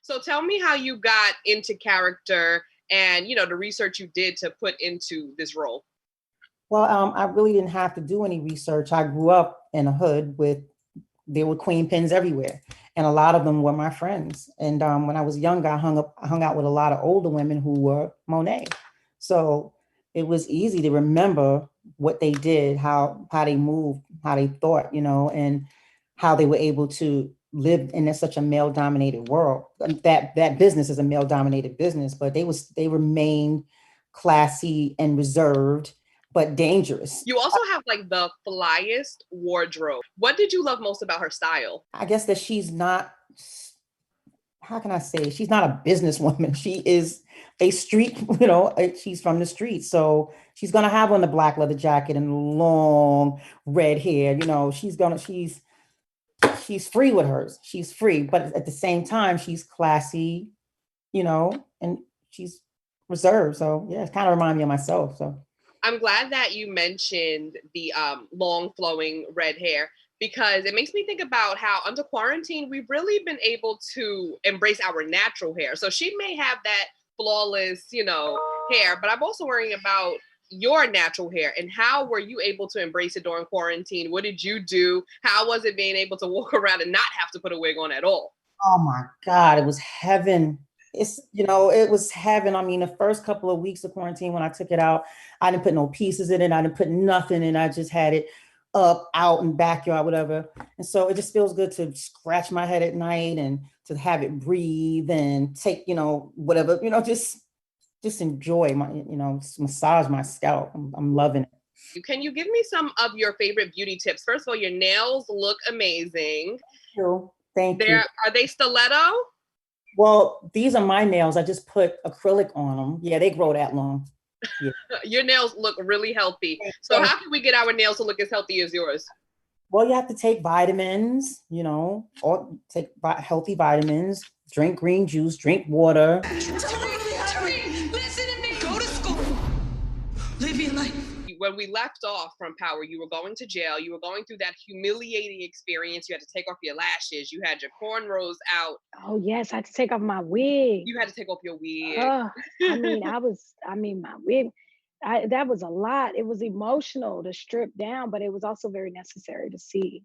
So tell me how you got into character and, the research you did to put into this role. Well, I really didn't have to do any research. I grew up in a hood there were queen pins everywhere, and a lot of them were my friends. And when I was younger, I hung out with a lot of older women who were Monet. So it was easy to remember what they did, how they moved, how they thought, and how they were able to live in such a male dominated world. That business is a male dominated business, but they remained classy and reserved, but dangerous. You also have like the flyest wardrobe. What did you love most about her style? I guess that she's not, how can I say, she's not a businesswoman. She is a street, she's from the street. So she's going to have on the black leather jacket and long red hair. She's free with hers. She's free, but at the same time, she's classy, and she's reserved. So yeah, it kind of reminds me of myself. So I'm glad that you mentioned the long flowing red hair, because it makes me think about how under quarantine, we've really been able to embrace our natural hair. So she may have that flawless, hair, but I'm also worrying about your natural hair and how were you able to embrace it during quarantine? What did you do? How was it being able to walk around and not have to put a wig on at all? oh my God, it was heaven. It was heaven. I mean, the first couple of weeks of quarantine when I took it out, I didn't put no pieces in it. I didn't put nothing in. I just had it up, out in backyard, whatever. And so it just feels good to scratch my head at night and to have it breathe and take, whatever, just enjoy massage my scalp. I'm loving it. Can you give me some of your favorite beauty tips? First of all, your nails look amazing. Thank you. Are they stiletto? Well, these are my nails. I just put acrylic on them. Yeah, they grow that long. Yeah. Your nails look really healthy. So how can we get our nails to look as healthy as yours? Well, you have to take vitamins, or take healthy vitamins, drink green juice, drink water. Naturi, listen to me. Go to school. Live your life. When we left off from Power, you were going to jail. You were going through that humiliating experience. You had to take off your lashes. You had your cornrows out. Oh yes, I had to take off my wig. You had to take off your wig. My wig, that was a lot. It was emotional to strip down, but it was also very necessary to see.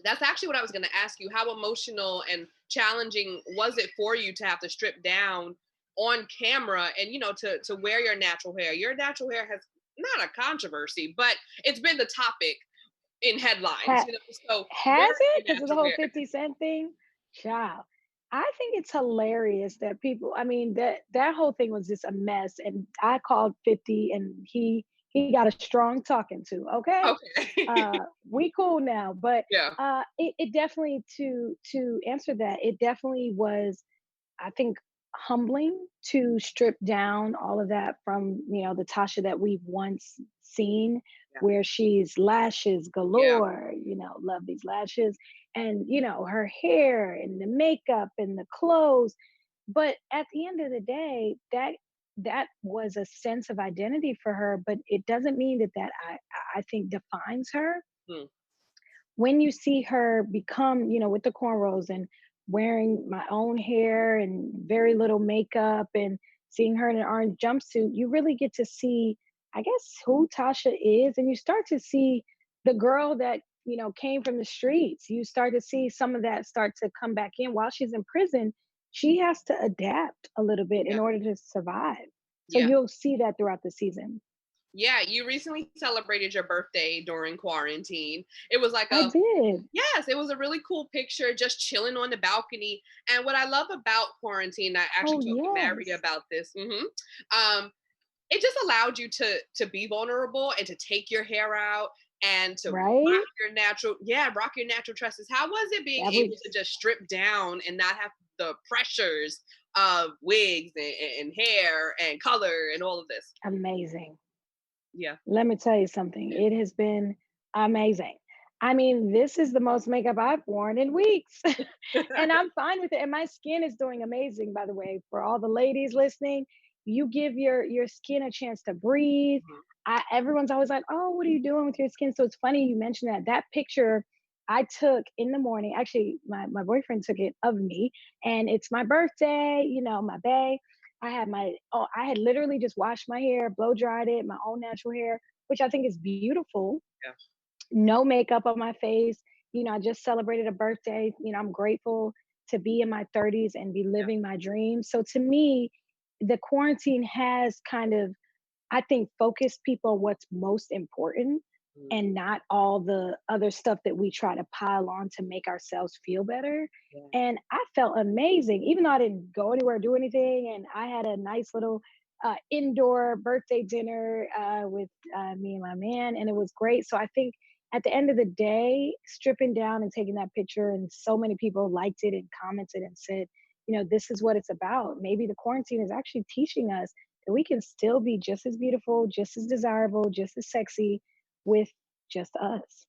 That's actually what I was going to ask you. How emotional and challenging was it for you to have to strip down on camera and, to wear your natural hair? Your natural hair has not a controversy, but it's been the topic in headlines. So has it? Because of the whole 50 Cent thing? Child. I think it's hilarious that people, that whole thing was just a mess. And I called 50 and he got a strong talking to. Okay. We cool now. But yeah. It definitely, to answer that, it definitely was, I think, humbling to strip down all of that from the Tasha that we've once seen, where she's lashes galore, love these lashes, and her hair and the makeup and the clothes. But at the end of the day, that was a sense of identity for her, but it doesn't mean that I think defines her. When you see her become, with the cornrows and wearing my own hair and very little makeup and seeing her in an orange jumpsuit, you really get to see, I guess, who Tasha is. And you start to see the girl that, came from the streets. You start to see some of that start to come back in. While she's in prison, she has to adapt a little bit in order to survive. So you'll see that throughout the season. Yeah, you recently celebrated your birthday during quarantine. It was like I did. Yes, it was a really cool picture, just chilling on the balcony. And what I love about quarantine, I actually talked to Mary about this. It just allowed you to be vulnerable and to take your hair out and to rock your natural tresses. How was it being able to just strip down and not have the pressures of wigs and hair and color and all of this? Amazing. Yeah. Let me tell you something. It has been amazing. This is the most makeup I've worn in weeks. And I'm fine with it. And my skin is doing amazing, by the way. For all the ladies listening, you give your skin a chance to breathe. Everyone's always like, oh, what are you doing with your skin? So it's funny you mentioned that. That picture I took in the morning, actually, my boyfriend took it of me, and it's my birthday, my bae. I had literally just washed my hair, blow dried it, my own natural hair, which I think is beautiful. Yeah. No makeup on my face. I just celebrated a birthday. I'm grateful to be in my 30s and be Yeah. living my dreams. So to me, the quarantine has kind of, I think, focused people on what's most important Mm, and not all the other stuff that we try to pile on to make ourselves feel better. yeah. And I felt amazing, even though I didn't go anywhere, do anything. And I had a nice little indoor birthday dinner with me and my man, and it was great. So I think at the end of the day, stripping down and taking that picture, and so many people liked it and commented and said, this is what it's about. Maybe the quarantine is actually teaching us that we can still be just as beautiful, just as desirable, just as sexy with just us.